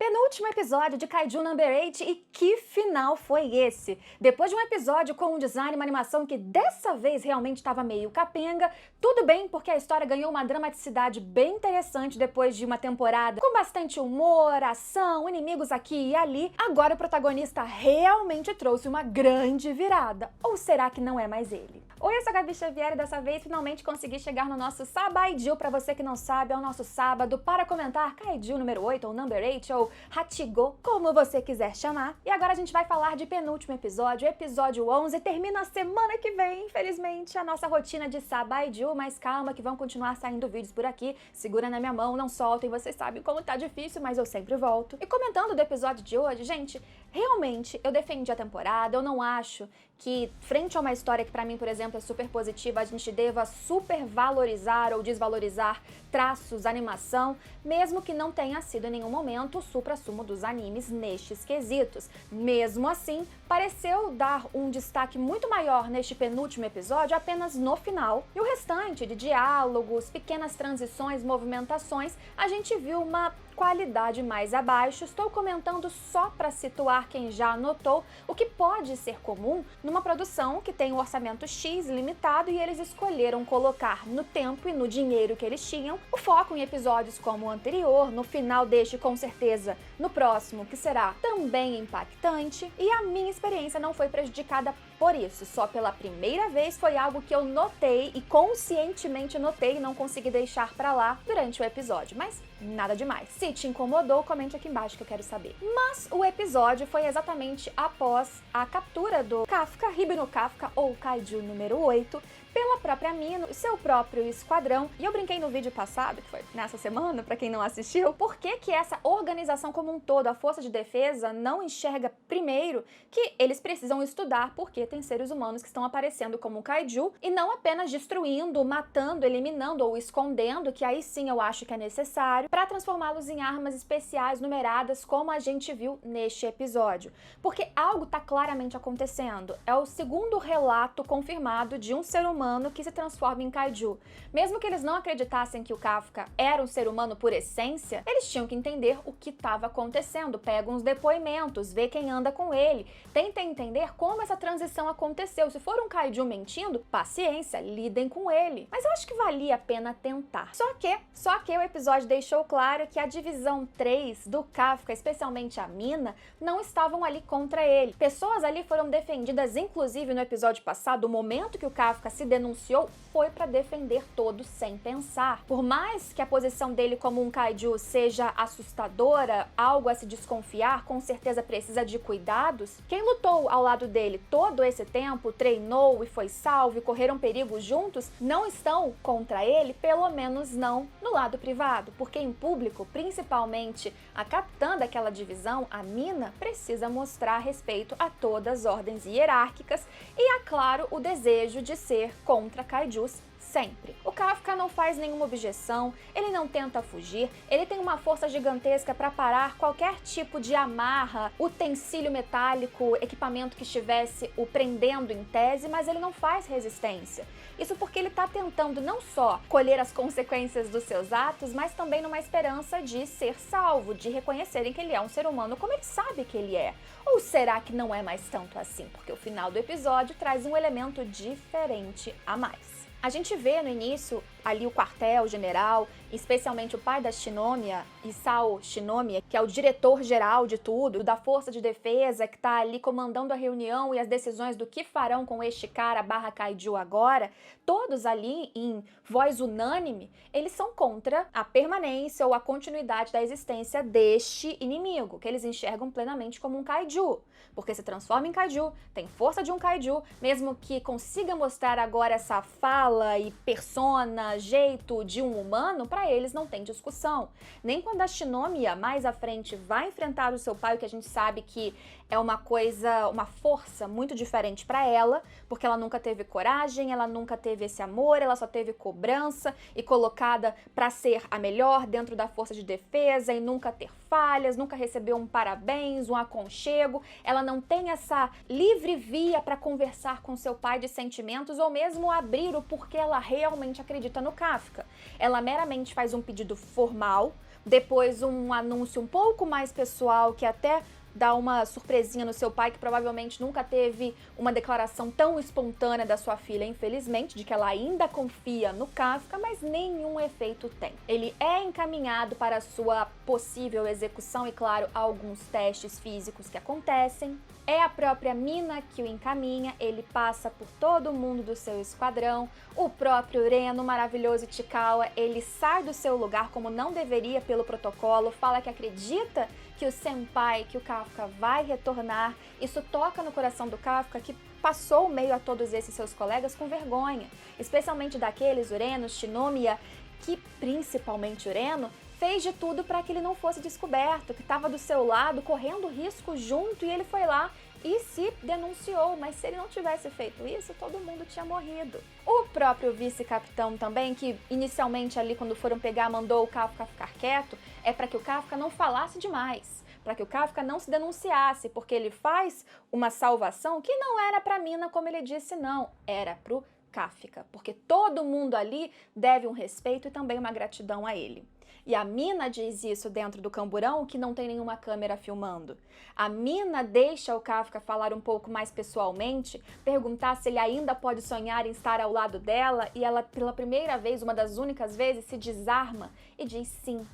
Penúltimo episódio de Kaiju Number 8 e que final foi esse? Depois de um episódio com um design e uma animação que dessa vez realmente estava meio capenga, tudo bem porque a história ganhou uma dramaticidade bem interessante depois de uma temporada com bastante humor, ação, inimigos aqui e ali. Agora o protagonista realmente trouxe uma grande virada. Ou será que não é mais ele? Oi, eu sou a Gabi Xavier e dessa vez finalmente consegui chegar no nosso Sabaiju. Pra você que não sabe, é o nosso sábado para comentar Kaiju número 8 ou Number 8 ou Hachigo, como você quiser chamar. E agora a gente vai falar de penúltimo episódio, episódio 11. Termina a semana que vem, infelizmente, a nossa rotina de Sabaiju. Mas calma que vão continuar saindo vídeos por aqui. Segura na minha mão, não soltem, vocês sabem como tá difícil, mas eu sempre volto. E comentando do episódio de hoje, gente, realmente eu defendi a temporada, eu não acho que, frente a uma história que pra mim, por exemplo, é super positiva, a gente deva supervalorizar ou desvalorizar traços, animação, mesmo que não tenha sido em nenhum momento o suprassumo dos animes nestes quesitos. Mesmo assim, pareceu dar um destaque muito maior neste penúltimo episódio apenas no final, e o restante de diálogos, pequenas transições, movimentações, a gente viu uma qualidade mais abaixo. Estou comentando só para situar quem já notou o que pode ser comum numa produção que tem um orçamento X limitado e eles escolheram colocar no tempo e no dinheiro que eles tinham o foco em episódios como o anterior, no final deste com certeza, no próximo que será também impactante, e a minha experiência não foi prejudicada por isso. Só pela primeira vez foi algo que eu notei e conscientemente notei e não consegui deixar pra lá durante o episódio, mas nada demais. Se te incomodou, comente aqui embaixo que eu quero saber. Mas o episódio foi exatamente após a captura do Kafka, Hibino Kafka, ou Kaiju número 8, pela própria Mino, seu próprio esquadrão. E eu brinquei no vídeo passado, que foi nessa semana, pra quem não assistiu, por que essa organização como um todo, a Força de Defesa, não enxerga primeiro que eles precisam estudar porque tem seres humanos que estão aparecendo como Kaiju e não apenas destruindo, matando, eliminando ou escondendo, que aí sim eu acho que é necessário, para transformá-los em armas especiais numeradas, como a gente viu neste episódio. Porque algo tá claramente acontecendo. É o segundo relato confirmado de um ser humano que se transforma em Kaiju. Mesmo que eles não acreditassem que o Kafka era um ser humano por essência, eles tinham que entender o que estava acontecendo. Pega uns depoimentos, vê quem anda com ele, tenta entender como essa transição aconteceu. Se for um Kaiju mentindo, paciência, lidem com ele. Mas eu acho que valia a pena tentar. Só que o episódio deixou claro que a divisão 3 do Kafka, especialmente a Mina, não estavam ali contra ele. Pessoas ali foram defendidas, inclusive no episódio passado, o momento que o Kafka se denunciou foi para defender todos sem pensar. Por mais que a posição dele como um Kaiju seja assustadora, algo a se desconfiar, com certeza precisa de cuidados, quem lutou ao lado dele todo esse tempo, treinou e foi salvo e correram perigo juntos, não estão contra ele, pelo menos não no lado privado, porque em público, principalmente a capitã daquela divisão, a Mina, precisa mostrar respeito a todas as ordens hierárquicas e, é claro, o desejo de ser contra Kaijus sempre. O Kafka não faz nenhuma objeção, ele não tenta fugir, ele tem uma força gigantesca para parar qualquer tipo de amarra, utensílio metálico, equipamento que estivesse o prendendo em tese, mas ele não faz resistência. Isso porque ele está tentando não só colher as consequências dos seus atos, mas também numa esperança de ser salvo, de reconhecerem que ele é um ser humano como ele sabe que ele é. Ou será que não é mais tanto assim? Porque o final do episódio traz um elemento diferente a mais. A gente vê no início ali o quartel general, especialmente o pai da Shinomiya, Isao Shinomiya, que é o diretor-geral de tudo, da Força de Defesa, que tá ali comandando a reunião e as decisões do que farão com este cara barra Kaiju agora, todos ali em voz unânime, eles são contra a permanência ou a continuidade da existência deste inimigo, que eles enxergam plenamente como um Kaiju, porque se transforma em Kaiju, tem força de um Kaiju, mesmo que consiga mostrar agora essa fala e persona, jeito de um humano, para eles não tem discussão. Nem quando a Shinomiya mais à frente vai enfrentar o seu pai, o que a gente sabe que é uma coisa, uma força muito diferente para ela, porque ela nunca teve coragem, ela nunca teve esse amor, ela só teve cobrança e colocada para ser a melhor dentro da força de defesa e nunca ter falhas, nunca recebeu um parabéns, um aconchego. Ela não tem essa livre via para conversar com seu pai de sentimentos ou mesmo abrir o porquê ela realmente acredita no Kafka. Ela meramente faz um pedido formal, Depois um anúncio um pouco mais pessoal que até dá uma surpresinha no seu pai, que provavelmente nunca teve uma declaração tão espontânea da sua filha, infelizmente, de que ela ainda confia no Kafka, mas nenhum efeito tem. Ele é encaminhado para a sua possível execução e, claro, alguns testes físicos que acontecem. É a própria Mina que o encaminha, ele passa por todo mundo do seu esquadrão, o próprio Reno, maravilhoso Ichikawa, ele sai do seu lugar como não deveria pelo protocolo, fala que acredita que o senpai, que o Kafka vai retornar. Isso toca no coração do Kafka, que passou meio a todos esses seus colegas com vergonha, especialmente daqueles, o Reno, Shinomiya, que principalmente o Reno, fez de tudo para que ele não fosse descoberto, que estava do seu lado, correndo risco junto, e ele foi lá e se denunciou, mas se ele não tivesse feito isso, todo mundo tinha morrido. O próprio vice-capitão também, que inicialmente ali quando foram pegar mandou o Kafka ficar quieto, é para que o Kafka não falasse demais, para que o Kafka não se denunciasse, porque ele faz uma salvação que não era para Mina, como ele disse, não, era pro Kafka, porque todo mundo ali deve um respeito e também uma gratidão a ele. E a Mina diz isso dentro do camburão, que não tem nenhuma câmera filmando. A Mina deixa o Kafka falar um pouco mais pessoalmente, perguntar se ele ainda pode sonhar em estar ao lado dela, e ela, pela primeira vez, uma das únicas vezes, se desarma e diz sim.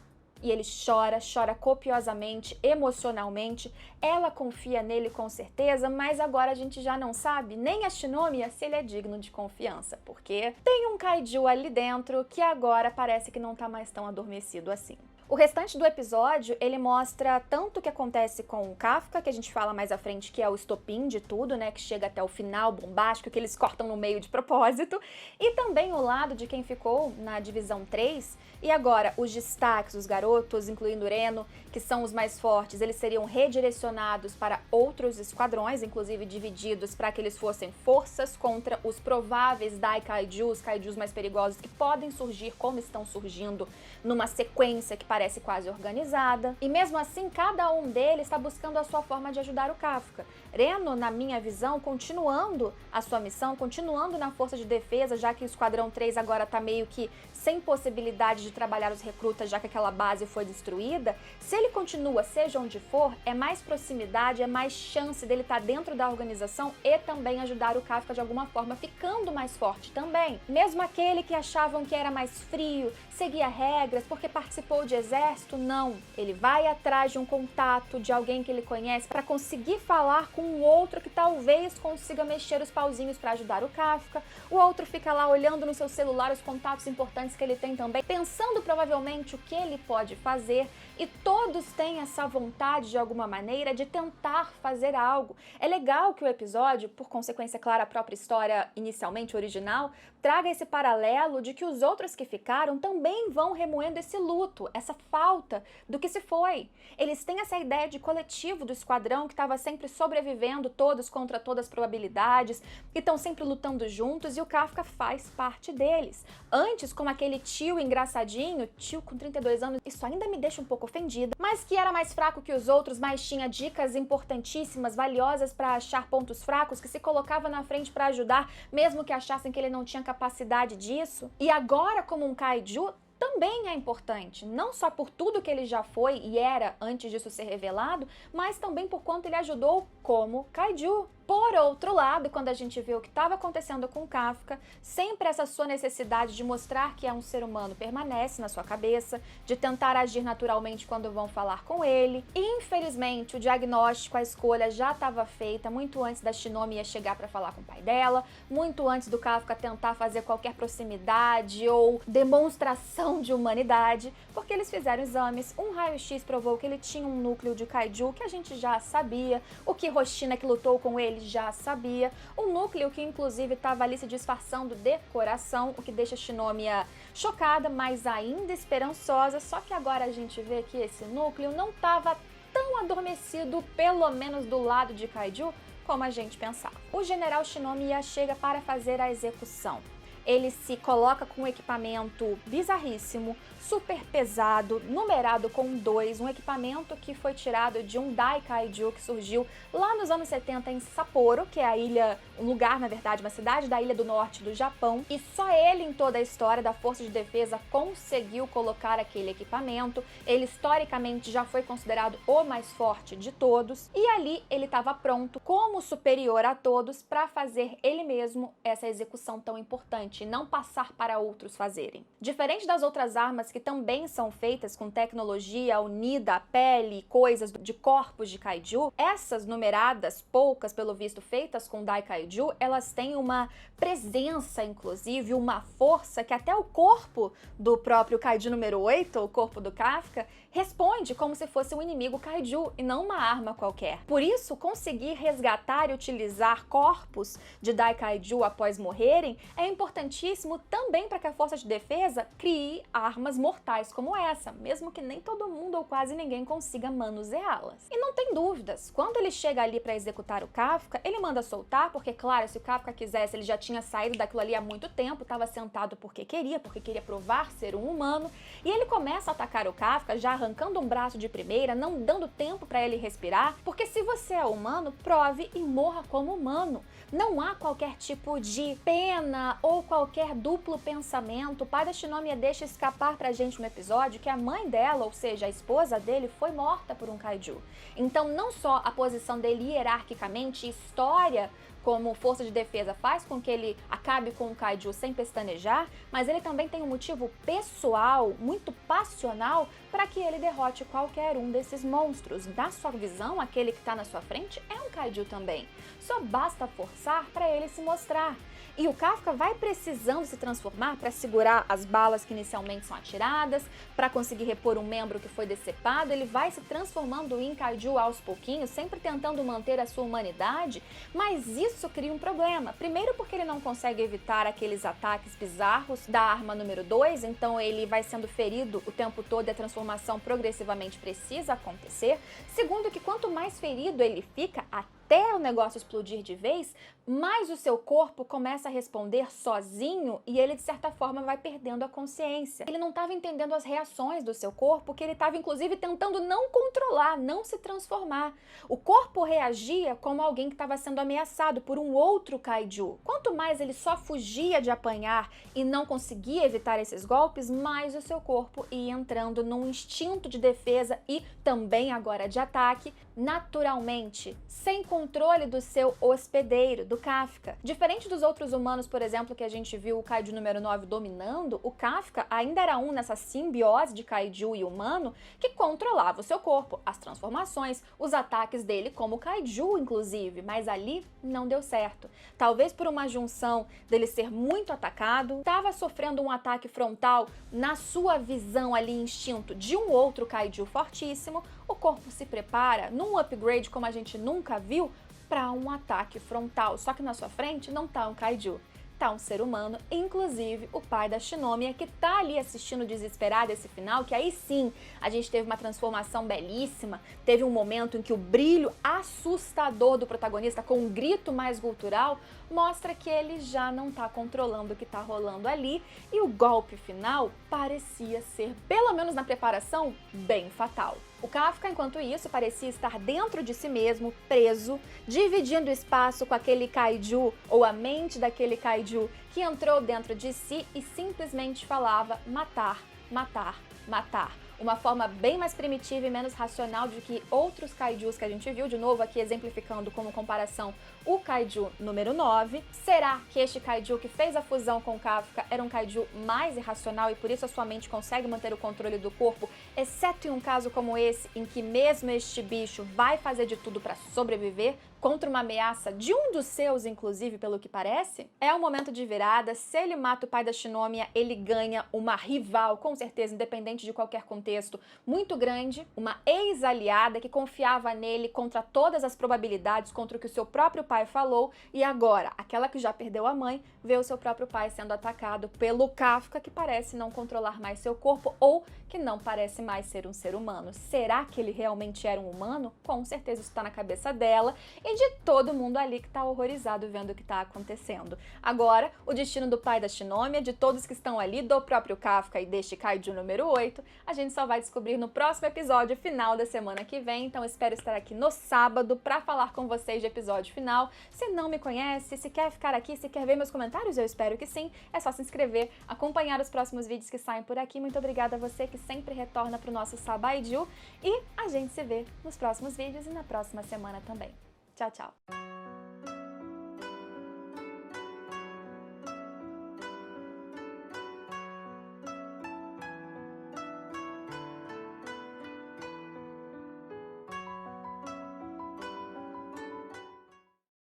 E ele chora copiosamente, emocionalmente. Ela confia nele com certeza, mas agora a gente já não sabe, nem a Shinomiya, se ele é digno de confiança, porque tem um kaiju ali dentro que agora parece que não tá mais tão adormecido assim. O restante do episódio, ele mostra tanto o que acontece com o Kafka, que a gente fala mais à frente, que é o estopim de tudo, né, que chega até o final bombástico, que eles cortam no meio de propósito, e também o lado de quem ficou na divisão 3, e agora os destaques, os garotos, incluindo o Reno, que são os mais fortes, eles seriam redirecionados para outros esquadrões, inclusive divididos para que eles fossem forças contra os prováveis Daikaijus, kaijus mais perigosos que podem surgir, como estão surgindo, numa sequência que parece quase organizada. E mesmo assim, cada um deles está buscando a sua forma de ajudar o Kafka. Reno, na minha visão, continuando a sua missão, continuando na força de defesa, já que o Esquadrão 3 agora está meio que sem possibilidade de trabalhar os recrutas, já que aquela base foi destruída. Se ele continua, seja onde for, é mais proximidade, é mais chance dele estar dentro da organização e também ajudar o Kafka de alguma forma, ficando mais forte também. Mesmo aquele que achavam que era mais frio, seguia regras porque participou de exército, não. Ele vai atrás de um contato, de alguém que ele conhece, para conseguir falar com um outro que talvez consiga mexer os pauzinhos para ajudar o Kafka. O outro fica lá olhando no seu celular os contatos importantes que ele tem também, pensando provavelmente o que ele pode fazer, e todos têm essa vontade de alguma maneira de tentar fazer algo. É legal que o episódio, por consequência, claro, a própria história inicialmente original, traga esse paralelo de que os outros que ficaram também vão remoendo esse luto, essa falta do que se foi. Eles têm essa ideia de coletivo do esquadrão que estava sempre sobrevivendo, todos contra todas as probabilidades, que estão sempre lutando juntos, e o Kafka faz parte deles. Antes, como aquele tio engraçadinho, tio com 32 anos, isso ainda me deixa um pouco ofendida, mas que era mais fraco que os outros, mas tinha dicas importantíssimas, valiosas para achar pontos fracos, que se colocava na frente para ajudar, mesmo que achassem que ele não tinha capacidade disso. E agora, como um kaiju, também é importante, não só por tudo que ele já foi e era antes disso ser revelado, mas também por quanto ele ajudou como kaiju. Por outro lado, quando a gente vê o que estava acontecendo com o Kafka, sempre essa sua necessidade de mostrar que é um ser humano permanece na sua cabeça, de tentar agir naturalmente quando vão falar com ele. E, infelizmente, o diagnóstico, a escolha já estava feita muito antes da Shinomiya chegar para falar com o pai dela, muito antes do Kafka tentar fazer qualquer proximidade ou demonstração de humanidade, porque eles fizeram exames, um raio-x provou que ele tinha um núcleo de kaiju que a gente já sabia, o que Hoshina, que lutou com ele, já sabia, um núcleo que inclusive estava ali se disfarçando de coração, o que deixa Shinomiya chocada, mas ainda esperançosa, só que agora a gente vê que esse núcleo não estava tão adormecido, pelo menos do lado de kaiju, como a gente pensava. O general Shinomiya chega para fazer a execução. ele se coloca com um equipamento bizarríssimo, super pesado, numerado com 2, um equipamento que foi tirado de um Daikaiju que surgiu lá nos anos 70 em Sapporo, que é a ilha, um lugar, na verdade, uma cidade da ilha do norte do Japão, e só ele em toda a história da Força de Defesa conseguiu colocar aquele equipamento. Ele historicamente já foi considerado o mais forte de todos, e ali ele estava pronto como superior a todos para fazer ele mesmo essa execução tão importante e não passar para outros fazerem. Diferente das outras armas que também são feitas com tecnologia unida à pele, coisas de corpos de kaiju, essas numeradas, poucas pelo visto feitas com Daikaiju, elas têm uma presença, inclusive, uma força que até o corpo do próprio kaiju número 8, o corpo do Kafka, responde como se fosse um inimigo kaiju e não uma arma qualquer. Por isso, conseguir resgatar e utilizar corpos de Daikaiju após morrerem é importantíssimo também para que a Força de Defesa crie armas mortais como essa, mesmo que nem todo mundo ou quase ninguém consiga manuseá-las. E não tem dúvidas, quando ele chega ali para executar o Kafka, ele manda soltar, porque claro, se o Kafka quisesse, ele já tinha saído daquilo ali há muito tempo, estava sentado porque queria provar ser um humano, e ele começa a atacar o Kafka, já arrancando um braço de primeira, não dando tempo para ele respirar, porque se você é humano, prove e morra como humano. Não há qualquer tipo de pena ou qualquer duplo pensamento. O pai da Shinomiya deixa escapar pra gente no episódio que a mãe dela, ou seja, a esposa dele, foi morta por um kaiju. Então não só a posição dele hierarquicamente, história como força de defesa faz com que ele acabe com o kaiju sem pestanejar, mas ele também tem um motivo pessoal, muito passional, para que ele derrote qualquer um desses monstros. Na sua visão, aquele que está na sua frente é um kaiju também. Só basta forçar para ele se mostrar. E o Kafka vai precisando se transformar para segurar as balas que inicialmente são atiradas, para conseguir repor um membro que foi decepado. Ele vai se transformando em kaiju aos pouquinhos, sempre tentando manter a sua humanidade, mas isso cria um problema. Primeiro porque ele não consegue evitar aqueles ataques bizarros da arma número 2, então ele vai sendo ferido o tempo todo e a transformação progressivamente precisa acontecer. Segundo que quanto mais ferido ele fica, até o negócio explodir de vez, mais o seu corpo começa a responder sozinho e ele, de certa forma, vai perdendo a consciência. Ele não estava entendendo as reações do seu corpo, que ele estava, inclusive, tentando não controlar, não se transformar. O corpo reagia como alguém que estava sendo ameaçado por um outro kaiju. Quanto mais ele só fugia de apanhar e não conseguia evitar esses golpes, mais o seu corpo ia entrando num instinto de defesa e também agora de ataque, naturalmente, sem controle do seu hospedeiro, do Kafka. Diferente dos outros humanos, por exemplo, que a gente viu o kaiju número 9 dominando, o Kafka ainda era um nessa simbiose de kaiju e humano que controlava o seu corpo, as transformações, os ataques dele como kaiju, inclusive, mas ali não deu certo. Talvez por uma junção dele ser muito atacado, estava sofrendo um ataque frontal na sua visão ali, instinto de um outro kaiju fortíssimo, o corpo se prepara num upgrade como a gente nunca viu para um ataque frontal, só que na sua frente não tá um kaiju, tá um ser humano, inclusive o pai da Shinomiya, que tá ali assistindo desesperado esse final, que aí sim a gente teve uma transformação belíssima, teve um momento em que o brilho assustador do protagonista com um grito mais gutural mostra que ele já não tá controlando o que tá rolando ali e o golpe final parecia ser, pelo menos na preparação, bem fatal. O Kafka, enquanto isso, parecia estar dentro de si mesmo, preso, dividindo espaço com aquele kaiju, ou a mente daquele kaiju, que entrou dentro de si e simplesmente falava matar, matar, matar. Uma forma bem mais primitiva e menos racional do que outros kaijus que a gente viu, de novo aqui exemplificando como comparação o kaiju número 9. Será que este kaiju que fez a fusão com o Kafka era um kaiju mais irracional e por isso a sua mente consegue manter o controle do corpo, exceto em um caso como esse, em que mesmo este bicho vai fazer de tudo para sobreviver contra uma ameaça de um dos seus, inclusive, pelo que parece? É um momento de virada. Se ele mata o pai da Shinomiya, ele ganha uma rival, com certeza, independente de qualquer contexto contexto muito grande, uma ex-aliada que confiava nele contra todas as probabilidades, contra o que o seu próprio pai falou, e agora, aquela que já perdeu a mãe, vê o seu próprio pai sendo atacado pelo Kafka, que parece não controlar mais seu corpo ou que não parece mais ser um ser humano. Será que ele realmente era um humano? Com certeza isso está na cabeça dela e de todo mundo ali que está horrorizado vendo o que está acontecendo. Agora, o destino do pai da Shinomiya, de todos que estão ali, do próprio Kafka e deste Kaiju número 8, a gente só vai descobrir no próximo episódio final da semana que vem, então espero estar aqui no sábado para falar com vocês de episódio final. Se não me conhece, se quer ficar aqui, se quer ver meus comentários, eu espero que sim, é só se inscrever, acompanhar os próximos vídeos que saem por aqui. Muito obrigada a você que sempre retorna para o nosso Sabaiju e a gente se vê nos próximos vídeos e na próxima semana também. Tchau, tchau!